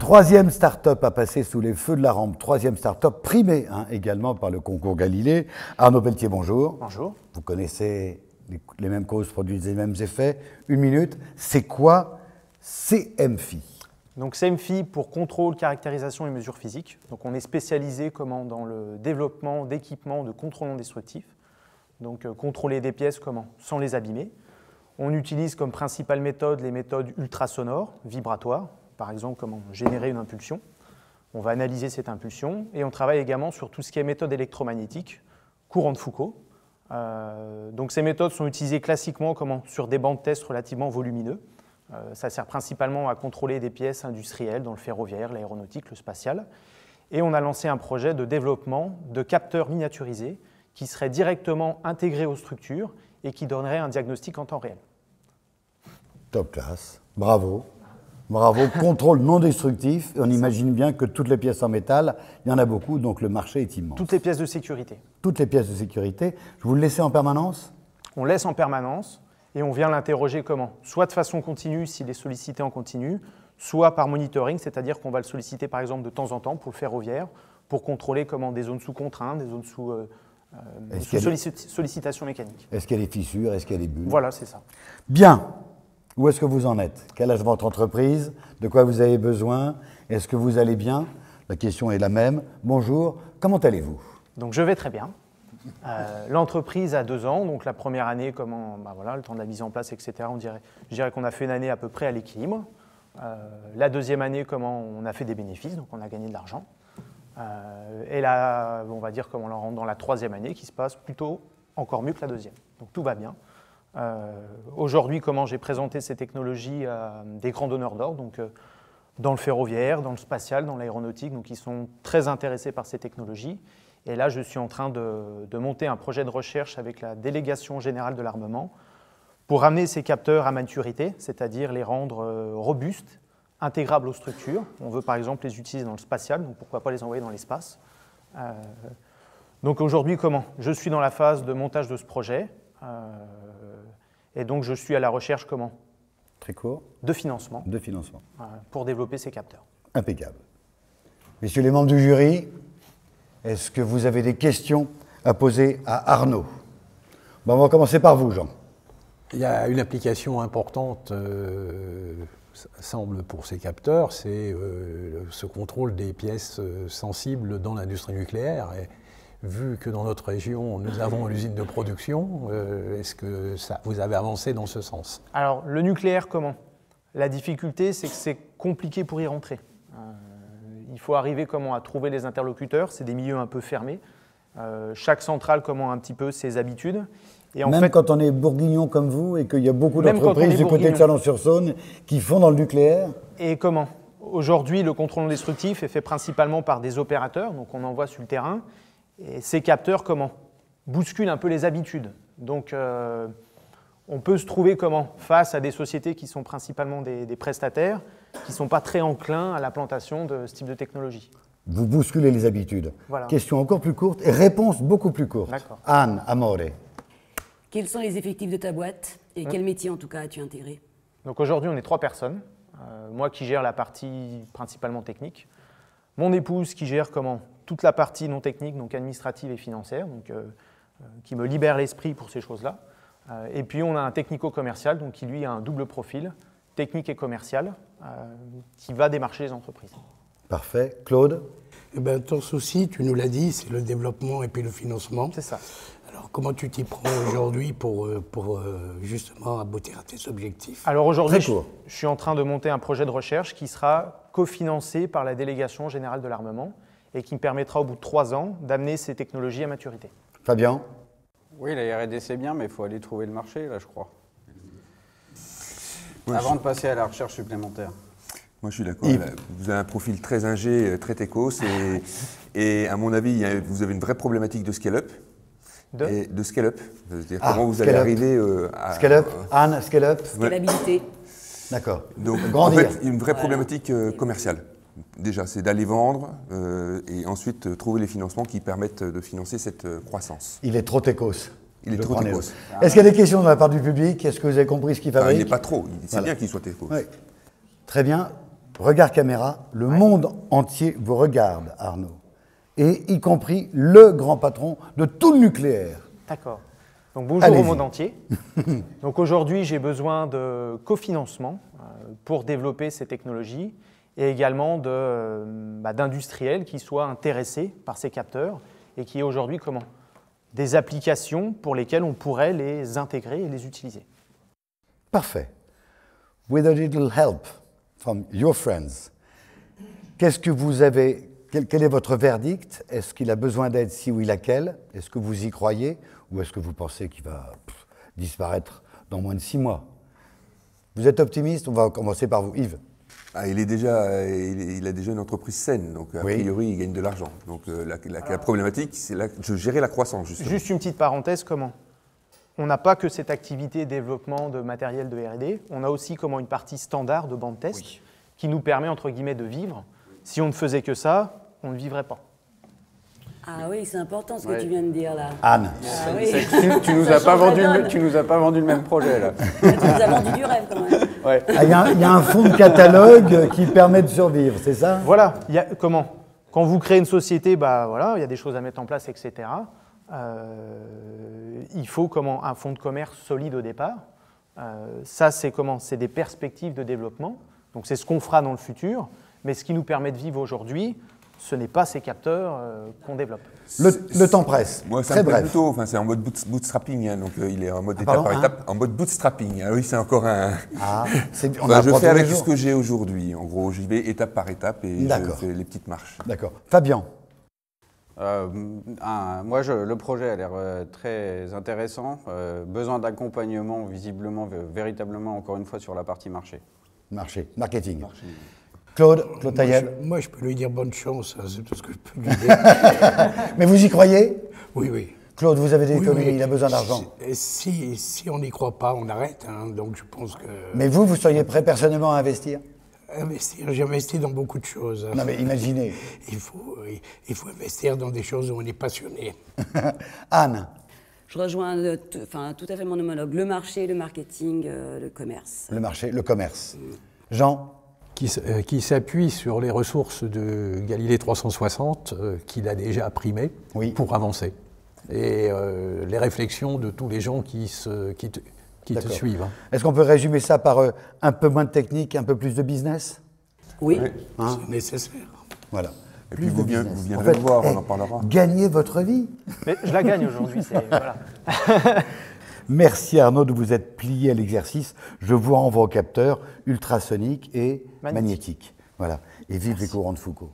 Troisième start-up à passer sous les feux de la rampe, troisième start-up primée également par le concours Galilée. Arnaud Pelletier, bonjour. Bonjour. Vous connaissez les mêmes causes produisent les mêmes effets. Une minute, c'est quoi CMFI? Donc CMFI pour contrôle, caractérisation et mesure physique. Donc on est spécialisé dans le développement d'équipements de contrôle non destructif. Donc contrôler des pièces sans les abîmer. On utilise comme principale méthode les méthodes ultrasonores, vibratoires. Par exemple, comment générer une impulsion. On va analyser cette impulsion et on travaille également sur tout ce qui est méthode électromagnétique, courant de Foucault. Donc ces méthodes sont utilisées classiquement sur des bancs de test relativement volumineux. Ça sert principalement à contrôler des pièces industrielles dans le ferroviaire, l'aéronautique, le spatial. Et on a lancé un projet de développement de capteurs miniaturisés qui seraient directement intégrés aux structures et qui donneraient un diagnostic en temps réel. Top classe, bravo. Bravo, contrôle non destructif. On imagine bien que toutes les pièces en métal, il y en a beaucoup, donc le marché est immense. Toutes les pièces de sécurité. Toutes les pièces de sécurité. Vous le laissez en permanence? On laisse en permanence et on vient l'interroger soit de façon continue s'il est sollicité en continu, soit par monitoring, c'est-à-dire qu'on va le solliciter par exemple de temps en temps pour le ferroviaire, pour contrôler des zones sous contrainte, des zones sous sollicitation mécanique. Est-ce qu'il y a des fissures? Est-ce qu'il y a des bulles? Voilà, c'est ça. Bien. Où est-ce que vous en êtes? Quelle est votre entreprise? De quoi vous avez besoin? Est-ce que vous allez bien? La question est la même. Bonjour, comment allez-vous? Donc je vais très bien. L'entreprise a 2 ans, donc la première année, le temps de la mise en place, etc. Je dirais qu'on a fait une année à peu près à l'équilibre. La deuxième année, on a fait des bénéfices, donc on a gagné de l'argent. Et là, on va dire on rentre dans la troisième année qui se passe plutôt encore mieux que la deuxième. Donc tout va bien. Aujourd'hui, j'ai présenté ces technologies à des grands donneurs d'ordre, donc dans le ferroviaire, dans le spatial, dans l'aéronautique, donc ils sont très intéressés par ces technologies. Et là, je suis en train de monter un projet de recherche avec la Délégation générale de l'armement pour ramener ces capteurs à maturité, c'est-à-dire les rendre robustes, intégrables aux structures. On veut par exemple les utiliser dans le spatial, donc pourquoi pas les envoyer dans l'espace. Donc aujourd'hui, je suis dans la phase de montage de ce projet. Et donc, je suis à la recherche Très court. De financement. De financement. Pour développer ces capteurs. Impeccable. Messieurs les membres du jury, est-ce que vous avez des questions à poser à Arnaud? On va commencer par vous, Jean. Il y a une application importante, semble, pour ces capteurs, c'est ce contrôle des pièces sensibles dans l'industrie nucléaire. Et vu que dans notre région, nous avons l'usine de production, est-ce que vous avez avancé dans ce sens? Alors, le nucléaire, La difficulté, c'est que c'est compliqué pour y rentrer. Il faut arriver à trouver les interlocuteurs. C'est des milieux un peu fermés. Chaque centrale a un petit peu ses habitudes. Et même quand on est bourguignon comme vous et qu'il y a beaucoup d'entreprises du côté de Chalon-sur-Saône qui font dans le nucléaire? Et aujourd'hui, le contrôle non destructif est fait principalement par des opérateurs, donc on envoie sur le terrain. Et ces capteurs, bousculent un peu les habitudes. Donc, on peut se trouver face à des sociétés qui sont principalement des prestataires, qui ne sont pas très enclins à l'implantation de ce type de technologie. Vous bousculez les habitudes. Voilà. Question encore plus courte et réponse beaucoup plus courte. D'accord. Anne Amore. Quels sont les effectifs de ta boîte et quel métier en tout cas as-tu intégré? Donc aujourd'hui, on est 3 personnes. Moi qui gère la partie principalement technique. Mon épouse qui gère toute la partie non technique, donc administrative et financière, qui me libère l'esprit pour ces choses-là. Et puis on a un technico-commercial, donc qui lui a un double profil, technique et commercial, qui va démarcher les entreprises. Parfait. Claude? Ton souci, tu nous l'as dit, c'est le développement et puis le financement. C'est ça. Alors comment tu t'y prends aujourd'hui pour justement aboutir à tes objectifs? Alors aujourd'hui, je suis en train de monter un projet de recherche qui sera cofinancé par la Délégation générale de l'armement et qui me permettra au bout de 3 ans d'amener ces technologies à maturité. Fabien? Oui, la R&D c'est bien, mais il faut aller trouver le marché, là, je crois. Avant de passer à la recherche supplémentaire. Moi, je suis d'accord. Vous avez un profil très ingé, très techos, et à mon avis, vous avez une vraie problématique de scale-up. De scale-up. C'est-à-dire comment vous allez arriver à... Scale-up. Anne, scale-up. Scalabilité. D'accord. Donc, en fait, une vraie problématique commerciale. Déjà, c'est d'aller vendre et ensuite trouver les financements qui permettent de financer cette croissance. Il est trop techos. Il est trop techos. Est-ce qu'il y a des questions de la part du public? Est-ce que vous avez compris ce qu'il fabrique? Il n'est pas trop. C'est bien qu'il soit techos. Oui. Très bien. regard caméra, le monde entier vous regarde, Arnaud, et y compris le grand patron de tout le nucléaire. D'accord. Donc bonjour au monde entier. Donc aujourd'hui, j'ai besoin de cofinancement pour développer ces technologies et également d'industriels qui soient intéressés par ces capteurs et qui aient aujourd'hui des applications pour lesquelles on pourrait les intégrer et les utiliser. Parfait. With a little help from your friends, qu'est-ce que vous avez, quel est votre verdict? Est-ce qu'il a besoin d'aide, si oui, laquelle? Est-ce que vous y croyez ou est-ce que vous pensez qu'il va disparaître dans moins de 6 mois? Vous êtes optimiste? On va commencer par vous, Yves. Il a déjà une entreprise saine, donc a priori il gagne de l'argent. Donc la problématique, c'est de gérer la croissance, justement. Juste une petite parenthèse, on n'a pas que cette activité développement de matériel de R&D, on a aussi une partie standard de banc de test qui nous permet, entre guillemets, de vivre. Si on ne faisait que ça, on ne vivrait pas. Ah oui, c'est important ce que tu viens de dire là. Anne. Ah, oui. Tu nous as pas vendu le même projet là. Tu nous as vendu du rêve quand même. Ouais. Il y a un fonds de catalogue qui permet de survivre, c'est ça? Voilà. Quand vous créez une société, il y a des choses à mettre en place, etc. Il faut un fonds de commerce solide au départ. Ça, c'est des perspectives de développement. Donc c'est ce qu'on fera dans le futur. Mais ce qui nous permet de vivre aujourd'hui, ce n'est pas ces capteurs qu'on développe. Le temps presse. Moi, très bref. Plutôt, c'est en mode bootstrapping, hein, donc il est en mode étape par étape. En mode bootstrapping. Ah oui, c'est encore un. Je fais avec ce que j'ai aujourd'hui. En gros, j'y vais étape par étape et je fais les petites marches. D'accord. Fabien. Moi, le projet a l'air très intéressant. Besoin d'accompagnement, visiblement, véritablement, encore une fois, sur la partie marché. Marketing. Claude Tailleb. Moi, je peux lui dire bonne chance, c'est tout ce que je peux lui dire. Mais vous y croyez? Oui. Claude, vous avez dit qu'il a besoin d'argent. Si on n'y croit pas, on arrête. Hein, donc je pense que... Mais vous seriez prêt personnellement à investir? Investir, j'ai investi dans beaucoup de choses. Non mais imaginez. Il faut investir dans des choses où on est passionné. Anne. Je rejoins tout à fait mon homologue. Le marché, le marketing, le commerce. Le marché, le commerce. Jean? Qui s'appuie sur les ressources de Galilée 360 qu'il a déjà primées pour avancer. Et les réflexions de tous les gens qui te suivent. Est-ce qu'on peut résumer ça par un peu moins de technique, un peu plus de business? Oui. C'est nécessaire. Voilà. Et puis vous viendrez le voir, on en parlera. Gagnez votre vie. Mais je la gagne aujourd'hui, voilà. Merci Arnaud de vous être plié à l'exercice. Je vous renvoie au capteur ultrasonique et magnétique. Voilà. Et vive les courants de Foucault.